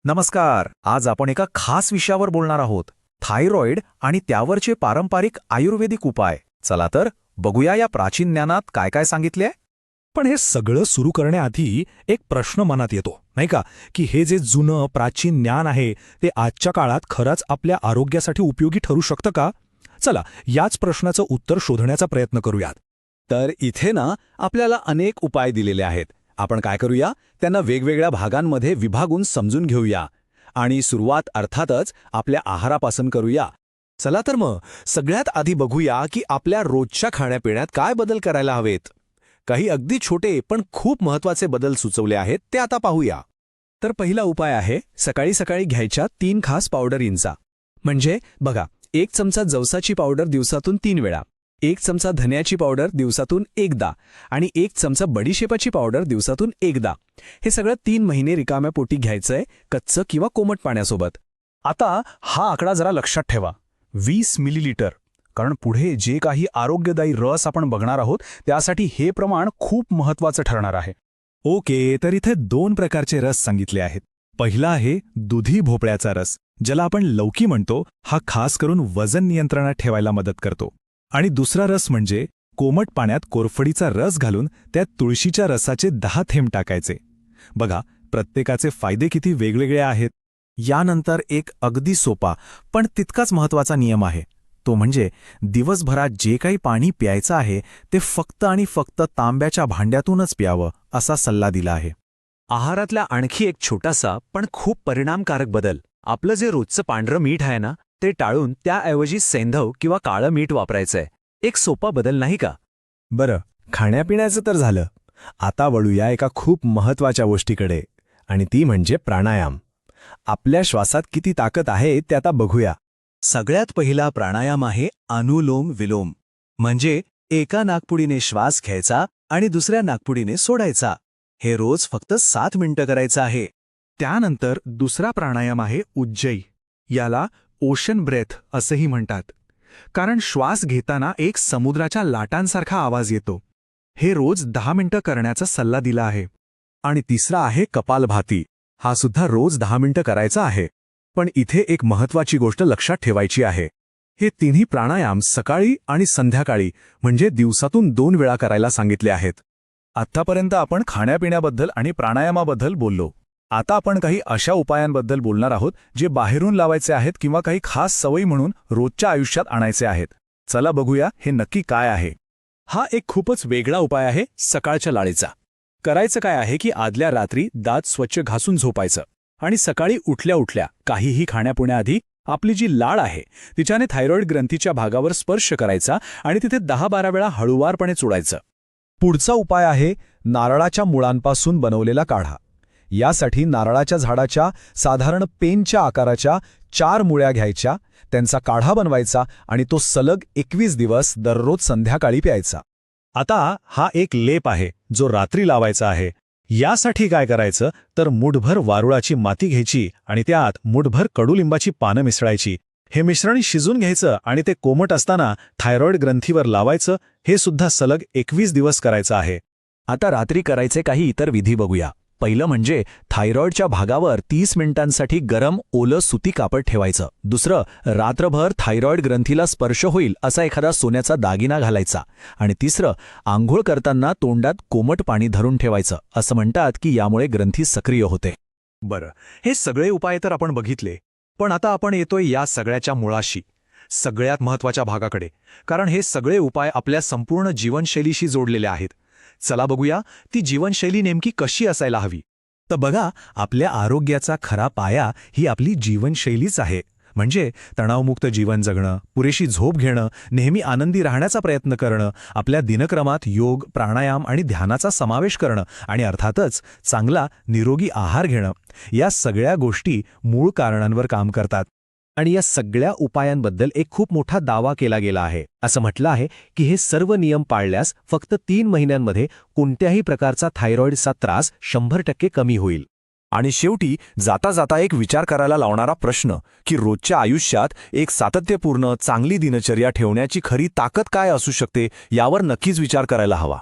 नमस्कार. आज आपण एका खास विषयावर बोलणार आहोत. थायरॉइड आणि त्यावरचे पारंपरिक आयुर्वेदिक उपाय. चला तर बघूया या प्राचीन ज्ञानात काय काय सांगितले. पण हे सगळं सुरू करण्याआधी एक प्रश्न मनात येतो, नाही का, की हे जे जुनं प्राचीन ज्ञान आहे ते आजच्या काळात खरंच आपल्या आरोग्यासाठी उपयोगी ठरू शकतं का? चला याच प्रश्नाचं उत्तर शोधण्याचा प्रयत्न करूयात. तर इथे ना आपल्याला अनेक उपाय दिलेले आहेत. आपण काय करूया, त्यांना वेगवेगळ्या भागांमध्ये विभागून समजून घेऊया. आणि सुरुवात अर्थातच आपल्या आहारापासून करूया. चला तर मग सगळ्यात आधी बघूया की आपल्या रोजच्या खाण्यापिण्यात काय बदल करायला हवेत. काही अगदी छोटे पण खूप महत्त्वाचे बदल सुचवले आहेत, ते आता पाहूया. तर पहिला उपाय आहे सकाळी सकाळी घ्यायच्या 3 खास पावडर इंचा. म्हणजे बघा, 1 चमचा जवसाची पावडर दिवसातून 3 वेळा, 1 चमचा धन्याची पावडर दिवसातून एकदा आणि 1 चमचा बडीशेपाची पावडर दिवसातून एकदा. हे सगळं 3 महिने रिकाम्या पोटी घ्यायचंय, कच्चं किंवा कोमट पाण्यासोबत. आता हा आकडा जरा लक्षात ठेवा, 20 मिलीलिटर. कारण पुढे जे काही आरोग्यदायी रस आपण बघणार आहोत त्यासाठी हे प्रमाण खूप महत्त्वाचं ठरणार आहे. ओके, तर इथे 2 प्रकारचे रस सांगितले आहेत. पहिला आहे दुधी भोपळ्याचा रस, ज्याला आपण लौकी म्हणतो. हा खास करून वजन नियंत्रणात ठेवायला मदत करतो. आणि दुसरा रस म्हणजे कोमट पाण्यात कोरफडीचा रस घालून त्यात तुळशीच्या रसाचे 10 थेंब टाकायचे. बघा, प्रत्येकाचे फायदे किती वेगवेगळे आहेत. यानंतर एक अगदी सोपा पण तितकाच महत्त्वाचा नियम आहे. तो म्हणजे दिवसभरात जे काही पाणी प्यायचं आहे ते फक्त आणि फक्त तांब्याच्या भांड्यातूनच प्यावं, असा सल्ला दिला आहे. आहारातला आणखी एक छोटासा पण खूप परिणामकारक बदल. आपलं जे रोजचं पांढरं मीठ आहे ना, ते टाळून त्याऐवजी सेंधव किंवा काळं मीठ वापरायचंय. एक सोपा बदल नाही का? बरं, खाण्यापिण्याचं तर झालं. आता वळूया एका खूप महत्त्वाच्या गोष्टीकडे, आणि ती म्हणजे प्राणायाम. आपल्या श्वासात किती ताकद आहे ते आता बघूया. सगळ्यात पहिला प्राणायाम आहे अनुलोम विलोम. म्हणजे एका नाकपुडीने श्वास घ्यायचा आणि दुसऱ्या नाकपुडीने सोडायचा. हे रोज फक्त 7 मिनिटं करायचं आहे. त्यानंतर दुसरा प्राणायाम आहे उज्जयी. याला ओशन ब्रेथ असंही म्हणतात, कारण श्वास घेताना एक समुद्राच्या लाटांसारखा आवाज येतो. हे रोज 10 मिनिटं करण्याचा सल्ला दिला आहे. आणि तिसरा आहे कपालभाती. हा सुद्धा रोज 10 मिनिटं करायचा आहे. पण इथे एक महत्त्वाची गोष्ट लक्षात ठेवायची आहे. हे तिन्ही प्राणायाम सकाळी आणि संध्याकाळी, म्हणजे दिवसातून 2 वेळा करायला सांगितले आहेत. आत्तापर्यंत आपण खाण्यापिण्याबद्दल आणि प्राणायामाबद्दल बोललो. आता आपण काही अशा उपायांबद्दल बोलणार आहोत जे बाहेरून लावायचे आहेत किंवा काही खास सवयी म्हणून रोजच्या आयुष्यात आणायचे आहेत. चला बघूया हे नक्की काय आहे. हा एक खूपच वेगळा उपाय आहे सकाळच्या लाळेचा. करायचं काय आहे की आदल्या रात्री दात स्वच्छ घासून झोपायचं आणि सकाळी उठल्या उठल्या काहीही खाण्यापिण्याआधी आपली जी लाळ आहे तिच्याने थायरॉइड ग्रंथीच्या भागावर स्पर्श करायचा आणि तिथे 10-12 वेळा हळूवारपणे चोळायचं. पुढचा उपाय आहे नारळाच्या मुळांपासून बनवलेला काढा. यासाठी नारळाच्या झाडाच्या साधारण पेनच्या आकाराच्या 4 मुळ्या घ्यायच्या, त्यांचा काढा बनवायचा आणि तो सलग 21 दिवस दररोज संध्याकाळी प्यायचा. आता हा एक लेप आहे जो रात्री लावायचा आहे. यासाठी काय करायचं तर मुठभर वारुळाची माती घ्यायची आणि त्यात मुठभर कडुलिंबाची पानं मिसळायची. हे मिश्रण शिजून घ्यायचं आणि ते कोमट असताना थायरॉइड ग्रंथीवर लावायचं. हे सुद्धा सलग 21 दिवस करायचं आहे. आता रात्री करायचे काही इतर विधी बघूया. पहिलं म्हणजे थायरॉइडच्या भागावर 30 मिनिटांसाठी गरम ओलं सुती कापड ठेवायचं. दुसरं, रात्रभर थायरॉइड ग्रंथीला स्पर्श होईल असा एखादा सोन्याचा दागिना घालायचा. आणि तिसरं, आंघोळ करताना तोंडात कोमट पाणी धरून ठेवायचं. असं म्हणतात की यामुळे ग्रंथी सक्रिय होते. बरं, हे सगळे उपाय तर आपण बघितले, पण आता आपण येतोय या सगळ्याच्या मुळाशी, सगळ्यात महत्त्वाच्या भागाकडे. कारण हे सगळे उपाय आपल्या संपूर्ण जीवनशैलीशी जोडलेले आहेत. चला बघूया ती जीवनशैली नेमकी कशी असायला हवी. तर बघा, आपल्या आरोग्याचा खरा पाया ही आपली जीवनशैलीच आहे. म्हणजे तणावमुक्त जीवन जगणं, पुरेशी झोप घेणं, नेहमी आनंदी राहण्याचा प्रयत्न करणं, आपल्या दिनक्रमात योग, प्राणायाम आणि ध्यानाचा समावेश करणं आणि अर्थातच चांगला निरोगी आहार घेणं. या सगळ्या गोष्टी मूळ कारणांवर काम करतात. आणि या सगळ्या उपायांबद्दल एक खूप मोठा दावा केला गेला आहे. असं म्हटलं आहे की हे सर्व नियम पाळल्यास फक्त 3 महिन्यांमध्ये कोणत्याही प्रकारचा थायरॉइडचा त्रास 100% कमी होईल. आणि शेवटी जाता जाता एक विचार करायला लावणारा प्रश्न की रोजच्या आयुष्यात एक सातत्यपूर्ण चांगली दिनचर्या ठेवण्याची खरी ताकद काय असू शकते, यावर नक्कीच विचार करायला हवा.